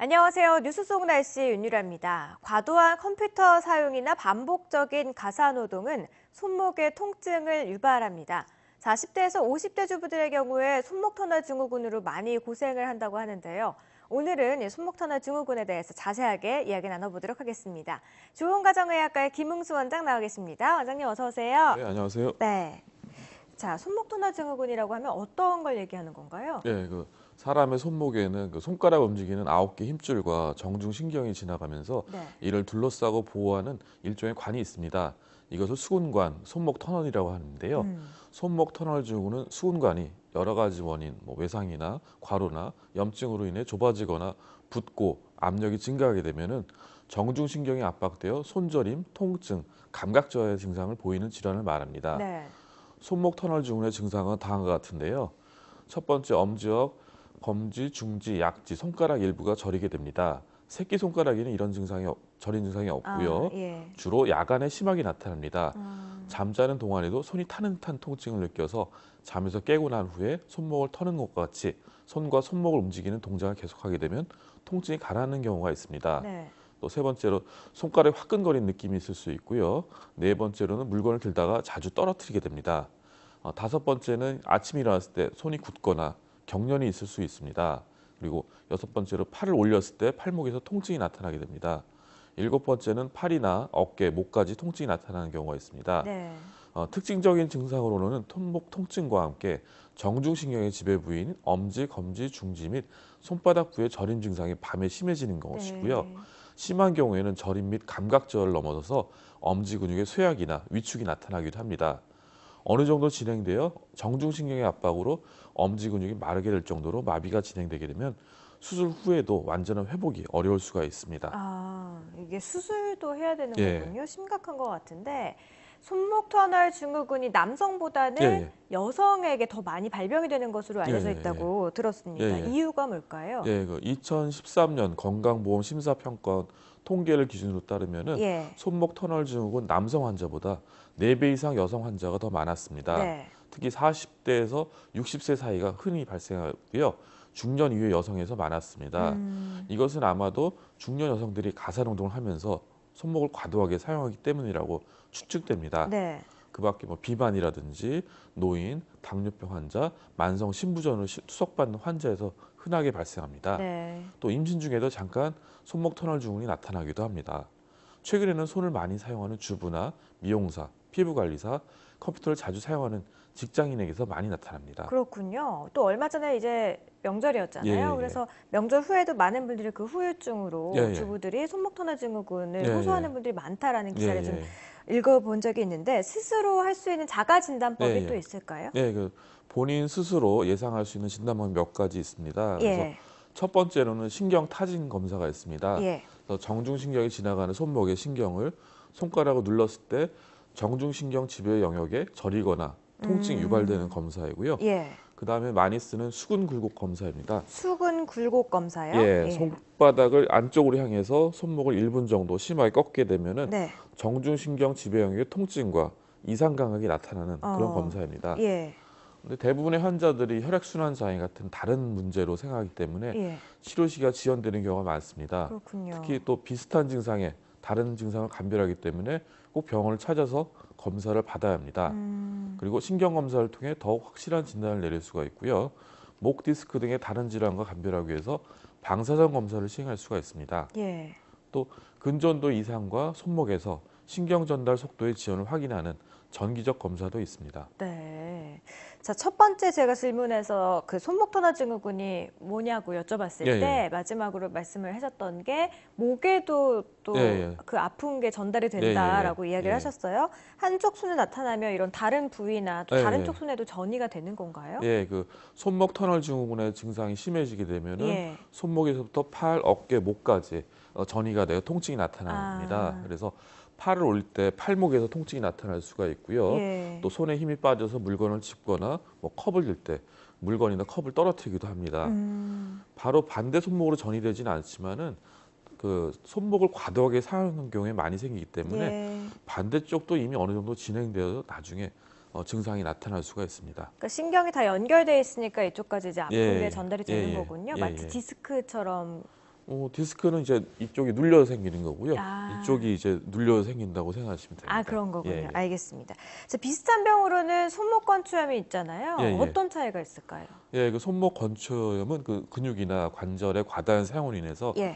안녕하세요. 뉴스 속 날씨 윤유라입니다. 과도한 컴퓨터 사용이나 반복적인 가사노동은 손목의 통증을 유발합니다. 40대에서 50대 주부들의 경우에 손목 터널 증후군으로 많이 고생을 한다고 하는데요. 오늘은 이 손목 터널 증후군에 대해서 자세하게 이야기 나눠보도록 하겠습니다. 좋은가정의학과의 김응수 원장 나와 계십니다. 원장님 어서 오세요. 네, 안녕하세요. 네. 자, 손목 터널 증후군이라고 하면 어떤 걸 얘기하는 건가요? 네, 사람의 손목에는 손가락 움직이는 9개 힘줄과 정중신경이 지나가면서 네. 이를 둘러싸고 보호하는 일종의 관이 있습니다. 이것을 수근관, 손목 터널이라고 하는데요. 손목 터널 증후군은 수근관이 여러 가지 원인, 외상이나 과로나 염증으로 인해 좁아지거나 붓고 압력이 증가하게 되면은 정중신경이 압박되어 손저림, 통증, 감각 저하의 증상을 보이는 질환을 말합니다. 네. 손목 터널 증후군의 증상은 다음과 같은데요. 첫 번째, 엄지역, 검지, 중지, 약지, 손가락 일부가 저리게 됩니다. 새끼손가락에는 이런 저린 증상이 없고요. 예. 주로 야간에 심하게 나타납니다. 잠자는 동안에도 손이 타는 듯한 통증을 느껴서 잠에서 깨고 난 후에 손목을 터는 것과 같이 손과 손목을 움직이는 동작을 계속하게 되면 통증이 가라앉는 경우가 있습니다. 네. 또 세 번째로 손가락이 화끈거리는 느낌이 있을 수 있고요. 네 번째로는 물건을 들다가 자주 떨어뜨리게 됩니다. 다섯 번째는 아침에 일어났을 때 손이 굳거나 경련이 있을 수 있습니다. 그리고 여섯 번째로 팔을 올렸을 때 팔목에서 통증이 나타나게 됩니다. 일곱 번째는 팔이나 어깨, 목까지 통증이 나타나는 경우가 있습니다. 네. 특징적인 증상으로는 손목 통증과 함께 정중신경의 지배 부위인 엄지, 검지, 중지 및 손바닥 부의 저림 증상이 밤에 심해지는 것이고요. 네. 심한 경우에는 저림 및 감각 저하를 넘어서서 엄지 근육의 쇠약이나 위축이 나타나기도 합니다. 어느 정도 진행되어 정중신경의 압박으로 엄지 근육이 마르게 될 정도로 마비가 진행되게 되면 수술 후에도 완전한 회복이 어려울 수가 있습니다. 이게 수술도 해야 되는 예. 거군요. 심각한 것 같은데 손목 터널 증후군이 남성보다는 예. 여성에게 더 많이 발병이 되는 것으로 알려져 예. 있다고 들었습니다. 예. 이유가 뭘까요? 2013년 건강보험 심사평가 통계를 기준으로 따르면은 예. 손목 터널 증후군 남성 환자보다 4배 이상 여성 환자가 더 많았습니다. 네. 특히 40대에서 60세 사이가 흔히 발생하고요. 중년 이후의 여성에서 많았습니다. 이것은 아마도 중년 여성들이 가사노동을 하면서 손목을 과도하게 사용하기 때문이라고 추측됩니다. 네. 그 밖에 비만이라든지 노인, 당뇨병 환자, 만성 신부전을 투석받는 환자에서 흔하게 발생합니다. 네. 또 임신 중에도 잠깐 손목 터널 증후군이 나타나기도 합니다. 최근에는 손을 많이 사용하는 주부나 미용사, 피부관리사, 컴퓨터를 자주 사용하는 직장인에게서 많이 나타납니다. 그렇군요. 또 얼마 전에 이제 명절이었잖아요. 예. 그래서 명절 후에도 많은 분들이 그 후유증으로 예. 주부들이 손목 터널 증후군을 예. 호소하는 분들이 많다라는 기사를 좀 예. 읽어본 적이 있는데 스스로 할 수 있는 자가 진단법이 예. 또 있을까요? 본인 스스로 예상할 수 있는 진단법이 몇 가지 있습니다. 그래서 예. 첫 번째로는 신경 타진 검사가 있습니다. 예. 그래서 정중신경이 지나가는 손목의 신경을 손가락으로 눌렀을 때 정중신경 지배 영역에 저리거나 통증이 유발되는 검사이고요. 예. 그 다음에 많이 쓰는 수근 굴곡 검사입니다. 수근 굴곡 검사요? 예, 손바닥을 안쪽으로 향해서 손목을 1분 정도 심하게 꺾게 되면은 네. 정중신경 지배 영역의 통증과 이상 감각이 나타나는 그런 검사입니다. 예. 근데 대부분의 환자들이 혈액순환 장애 같은 다른 문제로 생각하기 때문에 예. 치료 시기가 지연되는 경우가 많습니다. 그렇군요. 특히 또 비슷한 증상에 다른 증상을 감별하기 때문에 꼭 병원을 찾아서 검사를 받아야 합니다. 그리고 신경 검사를 통해 더욱 확실한 진단을 내릴 수가 있고요. 목 디스크 등의 다른 질환과 감별하기 위해서 방사선 검사를 시행할 수가 있습니다. 예. 또 근전도 이상과 손목에서 신경 전달 속도의 지연을 확인하는 전기적 검사도 있습니다. 네. 자, 첫 번째 제가 질문에서 그 손목 터널 증후군이 뭐냐고 여쭤봤을 예. 때 마지막으로 말씀을 하셨던 게 목에도 또 예. 그 아픈 게 전달이 된다라고 이야기를 예. 하셨어요. 한쪽 손에 나타나면 이런 다른 부위나 또 예. 다른 쪽 손에도 전이가 되는 건가요? 손목 터널 증후군의 증상이 심해지게 되면은 예. 손목에서부터 팔, 어깨, 목까지 전이가 되어 통증이 나타납니다. 그래서 팔을 올릴 때 팔목에서 통증이 나타날 수가 있고요. 예. 또 손에 힘이 빠져서 물건을 짚거나 컵을 들 때 물건이나 컵을 떨어뜨리기도 합니다. 바로 반대 손목으로 전이되지는 않지만은 그 손목을 과도하게 사용하는 경우에 많이 생기기 때문에 예. 반대쪽도 이미 어느 정도 진행되어 나중에 증상이 나타날 수가 있습니다. 그러니까 신경이 다 연결돼 있으니까 이쪽까지 이제 아픈 예. 게 전달이 되는 예. 거군요. 예. 마치 예. 디스크처럼 디스크는 이제 이쪽이 눌려 생기는 거고요. 아. 이쪽이 이제 눌려 생긴다고 생각하시면 됩니다. 아, 그런 거군요. 예, 예. 알겠습니다. 자, 비슷한 병으로는 손목 건초염이 있잖아요. 예, 예. 어떤 차이가 있을까요? 예, 그 손목 건초염은 그 근육이나 관절의 과다한 사용으로 인해서 예.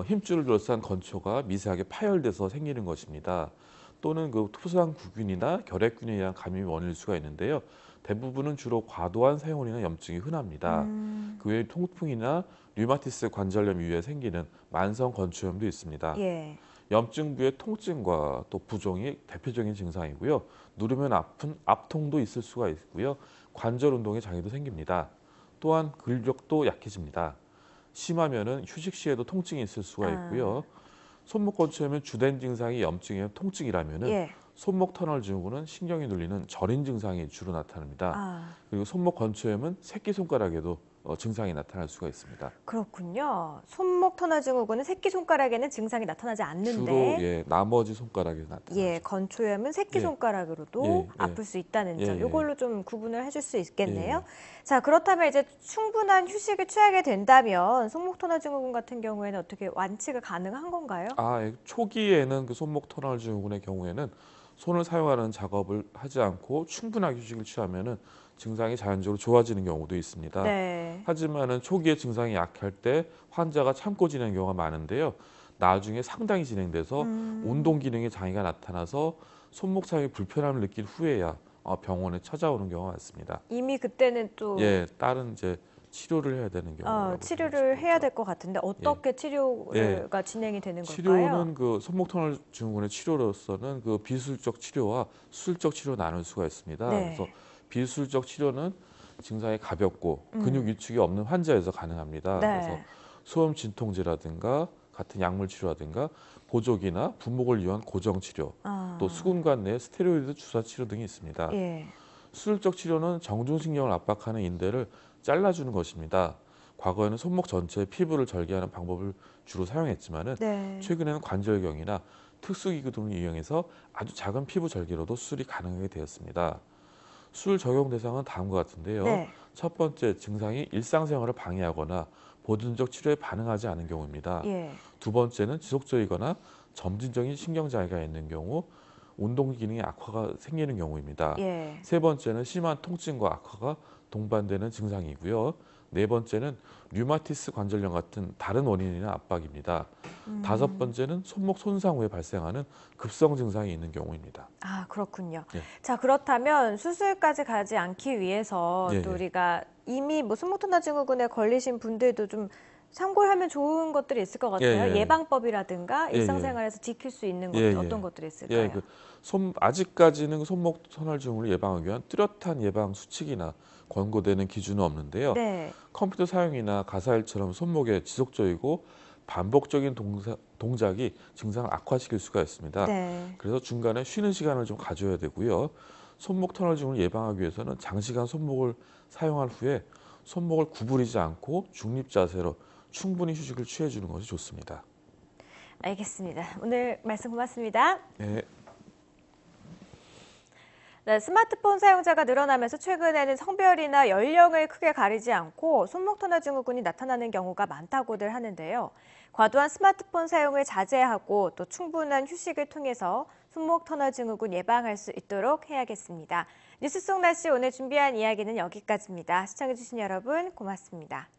힘줄을 둘러싼 건초가 미세하게 파열돼서 생기는 것입니다. 또는 그 토상구균이나 결핵균에 의한 감염이 원인일 수가 있는데요. 대부분은 주로 과도한 사용이나 염증이 흔합니다. 그 외에 통풍이나 류마티스 관절염 이후에 생기는 만성 건초염도 있습니다. 예. 염증 부의 통증과 또 부종이 대표적인 증상이고요. 누르면 아픈 압통도 있을 수가 있고요. 관절 운동에 장애도 생깁니다. 또한 근력도 약해집니다. 심하면은 휴식 시에도 통증이 있을 수가 있고요. 손목 건초염의 주된 증상이 염증의 통증이라면은 예. 손목 터널 증후군은 신경이 눌리는 저린 증상이 주로 나타납니다. 아, 그리고 손목 건초염은 새끼손가락에도 증상이 나타날 수가 있습니다. 그렇군요. 손목 터널 증후군은 새끼손가락에는 증상이 나타나지 주로 않는데 나머지 손가락에 나타나죠. 예, 건초염은 새끼손가락으로도 예, 예. 아플 수 있다는 점. 예, 예. 이걸로 좀 구분을 해줄 수 있겠네요. 예. 자, 그렇다면 이제 충분한 휴식을 취하게 된다면 손목 터널 증후군 같은 경우에는 어떻게 완치가 가능한 건가요? 초기에는 그 손목 터널 증후군의 경우에는 손을 사용하는 작업을 하지 않고 충분하게 휴식을 취하면은 증상이 자연적으로 좋아지는 경우도 있습니다. 네. 하지만은 초기에 증상이 약할 때 환자가 참고 지내는 경우가 많은데요. 나중에 상당히 진행돼서 운동 기능에 장애가 나타나서 손목 사용이 불편함을 느낀 후에야 병원에 찾아오는 경우가 많습니다. 이미 그때는 또 예, 다른 이제 치료를 해야 되는 경우라고 치료를 해야 될 것 같은데 어떻게 치료가 예. 진행이 되는 걸까요? 치료는 그 손목 터널 증후군의 치료로서는 그 비술적 치료와 수술적 치료 나눌 수가 있습니다. 네. 그래서 비술적 치료는 증상이 가볍고 근육 위축이 없는 환자에서 가능합니다. 네. 그래서 소염 진통제라든가 같은 약물 치료라든가 보조기나 분목을 이용한 고정 치료, 또 수근관 내 스테로이드 주사 치료 등이 있습니다. 예. 수술적 치료는 정중신경을 압박하는 인대를 잘라주는 것입니다. 과거에는 손목 전체의 피부를 절개하는 방법을 주로 사용했지만은 네. 최근에는 관절경이나 특수기구 등을 이용해서 아주 작은 피부 절개로도 수술이 가능하게 되었습니다. 수술 적용 대상은 다음과 같은데요. 네. 첫 번째, 증상이 일상생활을 방해하거나 보존적 치료에 반응하지 않은 경우입니다. 예. 두 번째는 지속적이거나 점진적인 신경장애가 있는 경우, 운동 기능의 악화가 생기는 경우입니다. 예. 세 번째는 심한 통증과 악화가 동반되는 증상이고요. 네 번째는 류마티스 관절염 같은 다른 원인이나 압박입니다. 다섯 번째는 손목 손상 후에 발생하는 급성 증상이 있는 경우입니다. 아, 그렇군요. 예. 자, 그렇다면 수술까지 가지 않기 위해서 예, 또 예. 우리가 이미 뭐 손목 터널 증후군에 걸리신 분들도 좀 참고를 하면 좋은 것들이 있을 것 같아요. 예, 예. 예방법이라든가 예, 예. 일상생활에서 지킬 수 있는 예, 것들 예. 어떤 것들이 있을까요? 아직까지는 손목 터널 증후를 예방하기 위한 뚜렷한 예방 수칙이나 권고되는 기준은 없는데요. 네. 컴퓨터 사용이나 가사일처럼 손목에 지속적이고 반복적인 동작이 증상을 악화시킬 수가 있습니다. 네. 그래서 중간에 쉬는 시간을 좀 가져야 되고요. 손목 터널 증후를 예방하기 위해서는 장시간 손목을 사용한 후에 손목을 구부리지 않고 중립 자세로 충분히 휴식을 취해주는 것이 좋습니다. 알겠습니다. 오늘 말씀 고맙습니다. 네. 네, 스마트폰 사용자가 늘어나면서 최근에는 성별이나 연령을 크게 가리지 않고 손목 터널 증후군이 나타나는 경우가 많다고들 하는데요. 과도한 스마트폰 사용을 자제하고 또 충분한 휴식을 통해서 손목 터널 증후군 예방할 수 있도록 해야겠습니다. 뉴스 속 날씨 오늘 준비한 이야기는 여기까지입니다. 시청해주신 여러분 고맙습니다.